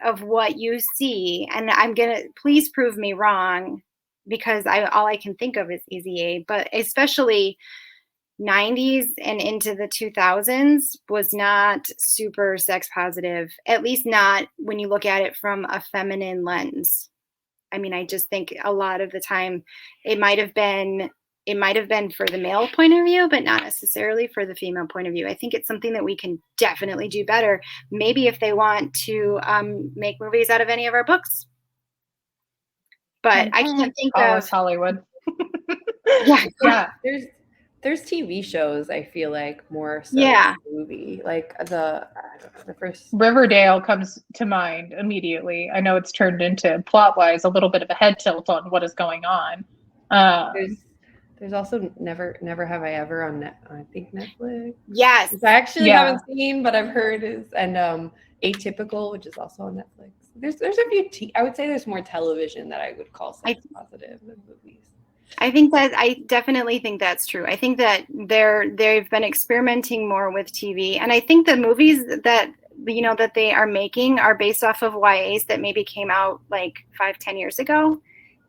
of what you see, and I'm gonna, please prove me wrong, because all I can think of is Easy A, but especially 90s and into the 2000s was not super sex positive, at least not when you look at it from a feminine lens. I mean, I just think a lot of the time it might have been for the male point of view, but not necessarily for the female point of view. I think it's something that we can definitely do better. Maybe if they want to make movies out of any of our books. But I can't think Call of us Hollywood. Yeah. There's TV shows, I feel like, more so Yeah. than movie. Like the first Riverdale comes to mind immediately. I know it's turned into plot-wise a little bit of a head tilt on what is going on. there's also Never Have I Ever on I think Netflix. Yes. Which I actually Yeah. haven't seen, but I've heard is Atypical, which is also on Netflix. There's a few I would say there's more television that I would call sex positive than movies. I definitely think that's true. I think that they've been experimenting more with TV, and I think the movies that that they are making are based off of YAs that maybe came out like 5-10 years ago,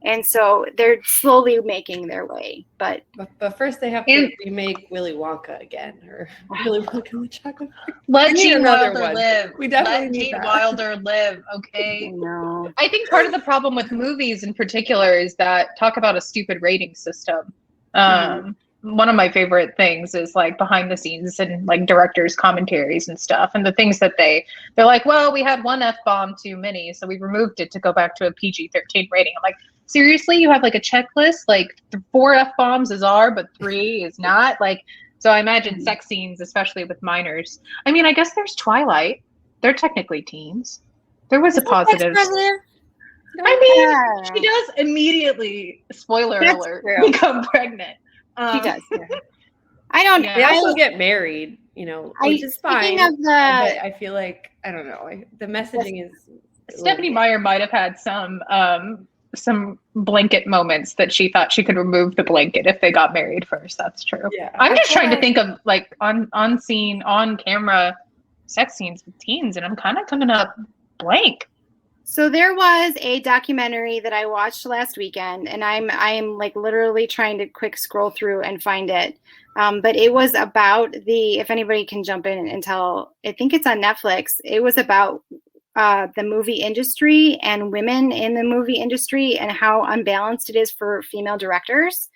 and so they're slowly making their way. But first they have to remake Willy Wonka again, or Willy Wonka and the Chocolate Factory. Let Gene Wilder live. We definitely Let need Gene that. Wilder live, okay? no. I think part of the problem with movies in particular is that talk about a stupid rating system. One of my favorite things is like behind the scenes and like directors' commentaries and stuff, and the things that they're like, well, we had one F-bomb too many, so we removed it to go back to a PG-13 rating. I'm like, seriously, you have like a checklist, like 4 F-bombs is R, but 3 is not. Like, so I imagine sex scenes, especially with minors. I mean, I guess there's Twilight. They're technically teens. There was a positive. I mean, she does immediately, spoiler alert, become pregnant. She does. Yeah. I don't. They also get married, which is fine. But I feel like I don't know. The messaging is. Stephenie Meyer might have had some blanket moments that she thought she could remove the blanket if they got married first. That's true. Yeah, I'm just trying to think of like on scene, on camera sex scenes with teens, and I'm kind of coming up blank. So there was a documentary that I watched last weekend, and I'm like literally trying to quick scroll through and find it. But it was about if anybody can jump in and tell, I think it's on Netflix. It was about the movie industry and women in the movie industry and how unbalanced it is for female directors.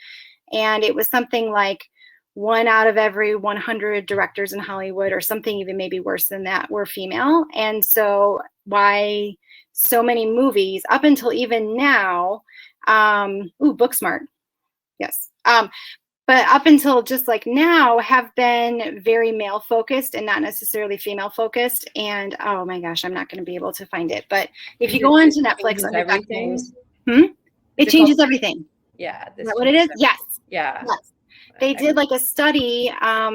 And it was something like 1 out of every 100 directors in Hollywood, or something even maybe worse than that, were female. And so why so many movies up until even now, Booksmart, yes. But up until just like now have been very male focused and not necessarily female focused. And oh my gosh, I'm not going to be able to find it. But if you go onto Netflix, it changes everything. Yeah. Is that what it is? Yes. Yeah. Yes. They did like a study of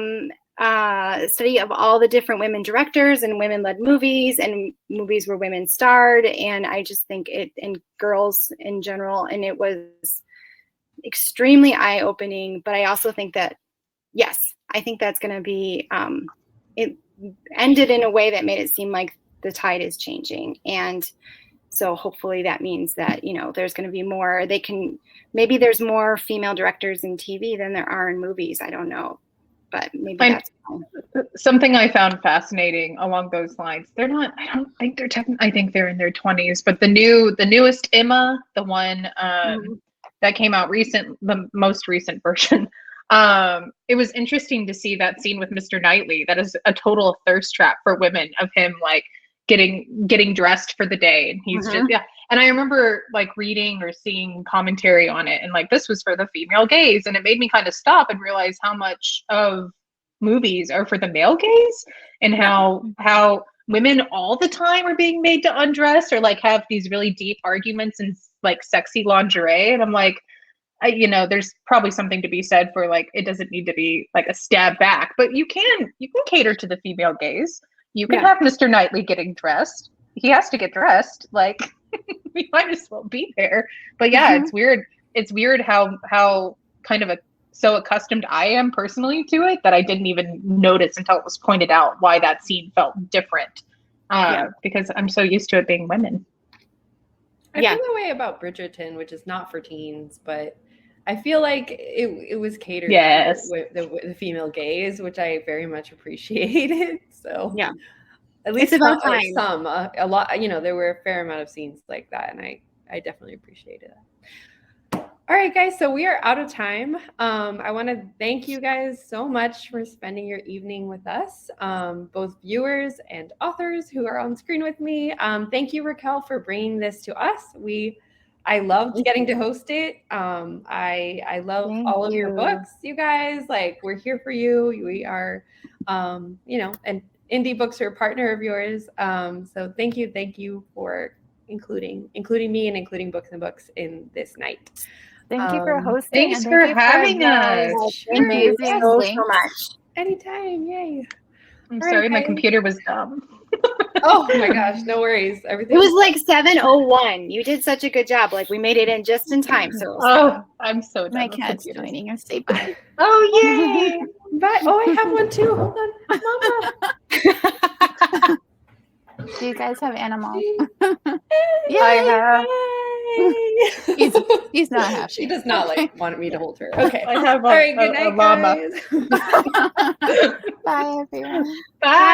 all the different women directors and women-led movies and movies where women starred. And I just think and girls in general, and it was extremely eye-opening. But I also think that, yes, I think that's going to be, it ended in a way that made it seem like the tide is changing. And so hopefully that means that, there's going to be more, maybe there's more female directors in TV than there are in movies. I don't know, but maybe that's something I found fascinating along those lines. I don't think they're I think they're in their 20s, but the newest Emma, the one that came out the most recent version. It was interesting to see that scene with Mr. Knightley. That is a total thirst trap for women, of him like getting dressed for the day, and he's just And I remember like reading or seeing commentary on it, and like this was for the female gaze, and it made me kind of stop and realize how much of movies are for the male gaze, and how women all the time are being made to undress or like have these really deep arguments in like sexy lingerie. And I'm like, there's probably something to be said for like, it doesn't need to be like a stab back, but you can cater to the female gaze. You can have Mr. Knightley getting dressed. He has to get dressed. Like, we might as well be there. But yeah, it's weird. It's weird how kind of so accustomed I am personally to it that I didn't even notice until it was pointed out why that scene felt different. Because I'm so used to it being women. I feel the way about Bridgerton, which is not for teens, but I feel like it was catered to the female gaze, which I very much appreciated. So yeah, at least it's about time. A lot, there were a fair amount of scenes like that, and I definitely appreciated it. All right, guys, so we are out of time. I want to thank you guys so much for spending your evening with us, both viewers and authors who are on screen with me. Thank you, Raquel, for bringing this to us. We I loved getting to host it. I love Thank all of your you. books, you guys. Like, we're here for you. We are, and Indie Books are a partner of yours. So thank you for including me and including Books and Books in this night. Thank you for hosting. Thanks and for thank you having those us. Thank you amazing so links. much. Anytime, yay. I'm All sorry, right, my guys. computer was dumb. Oh my gosh, no worries. Everything It was like 7:01. You did such a good job. Like we made it in just in time. So it was Oh, I'm so done My with cat's computers. joining us. Say bye. Oh, yay! Bye. Oh, I have one too. Hold on. Mama. Do you guys have animals? I have. He's not happy. She does not want me to hold her. Okay. I have All right, good a night, llama. guys. Bye, everyone. Bye.